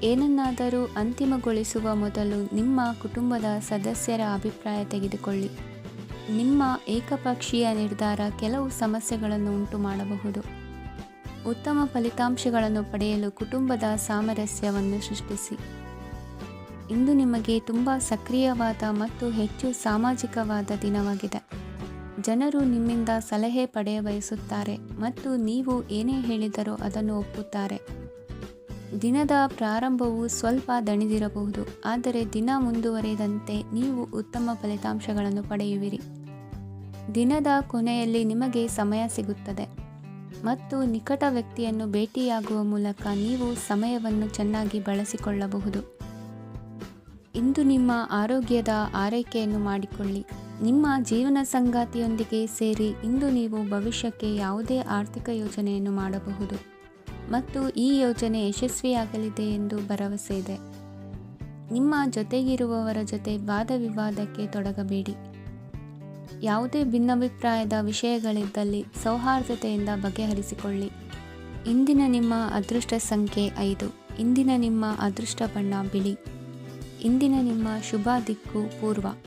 ಏನನ್ನಾದರೂ ಅಂತಿಮಗೊಳಿಸುವ ಮೊದಲು ನಿಮ್ಮ ಕುಟುಂಬದ ಸದಸ್ಯರ ಅಭಿಪ್ರಾಯ ತೆಗೆದುಕೊಳ್ಳಿ. ನಿಮ್ಮ ಏಕಪಕ್ಷೀಯ ನಿರ್ಧಾರ ಕೆಲವು ಸಮಸ್ಯೆಗಳನ್ನು ಉಂಟು ಮಾಡಬಹುದು. ಉತ್ತಮ ಫಲಿತಾಂಶಗಳನ್ನು ಪಡೆಯಲು ಕುಟುಂಬದ ಸಾಮರಸ್ಯವನ್ನು ಸೃಷ್ಟಿಸಿ. ಇಂದು ನಿಮಗೆ ತುಂಬ ಸಕ್ರಿಯವಾದ ಮತ್ತು ಹೆಚ್ಚು ಸಾಮಾಜಿಕವಾದ ದಿನವಾಗಿದೆ. ಜನರು ನಿಮ್ಮಿಂದ ಸಲಹೆ ಪಡೆಯಬಯಸುತ್ತಾರೆ ಮತ್ತು ನೀವು ಏನೇ ಹೇಳಿದರೂ ಅದನ್ನು ಒಪ್ಪುತ್ತಾರೆ. ದಿನದ ಪ್ರಾರಂಭವು ಸ್ವಲ್ಪ ದಣಿದಿರಬಹುದು, ಆದರೆ ದಿನ ಮುಂದುವರಿದಂತೆ ನೀವು ಉತ್ತಮ ಫಲಿತಾಂಶಗಳನ್ನು ಪಡೆಯುವಿರಿ. ದಿನದ ಕೊನೆಯಲ್ಲಿ ನಿಮಗೆ ಸಮಯ ಸಿಗುತ್ತದೆ. ಮತ್ತು ನಿಕಟ ವ್ಯಕ್ತಿಯನ್ನು ಭೇಟಿಯಾಗುವ ಮೂಲಕ ನೀವು ಸಮಯವನ್ನು ಚೆನ್ನಾಗಿ ಬಳಸಿಕೊಳ್ಳಬಹುದು. ಇಂದು ನಿಮ್ಮ ಆರೋಗ್ಯದ ಆರೈಕೆಯನ್ನು ಮಾಡಿಕೊಳ್ಳಿ. ನಿಮ್ಮ ಜೀವನ ಸಂಗಾತಿಯೊಂದಿಗೆ ಸೇರಿ ಇಂದು ನೀವು ಭವಿಷ್ಯಕ್ಕೆ ಯಾವುದೇ ಆರ್ಥಿಕ ಯೋಜನೆಯನ್ನು ಮಾಡಬಹುದು ಮತ್ತು ಈ ಯೋಜನೆ ಯಶಸ್ವಿಯಾಗಲಿದೆ ಎಂದು ಭರವಸೆ ಇದೆ. ನಿಮ್ಮ ಜೊತೆಗಿರುವವರ ಜೊತೆ ವಾದವಿವಾದಕ್ಕೆ ತೊಡಗಬೇಡಿ. ಯಾವುದೇ ಭಿನ್ನಾಭಿಪ್ರಾಯದ ವಿಷಯಗಳಿದ್ದಲ್ಲಿ ಸೌಹಾರ್ದತೆಯಿಂದ ಬಗೆಹರಿಸಿಕೊಳ್ಳಿ. ಇಂದಿನ ನಿಮ್ಮ ಅದೃಷ್ಟ ಸಂಖ್ಯೆ 5. ಇಂದಿನ ನಿಮ್ಮ ಅದೃಷ್ಟ ಬಣ್ಣ ಬಿಳಿ. ಇಂದಿನ ನಿಮ್ಮ ಶುಭ ದಿಕ್ಕು ಪೂರ್ವ.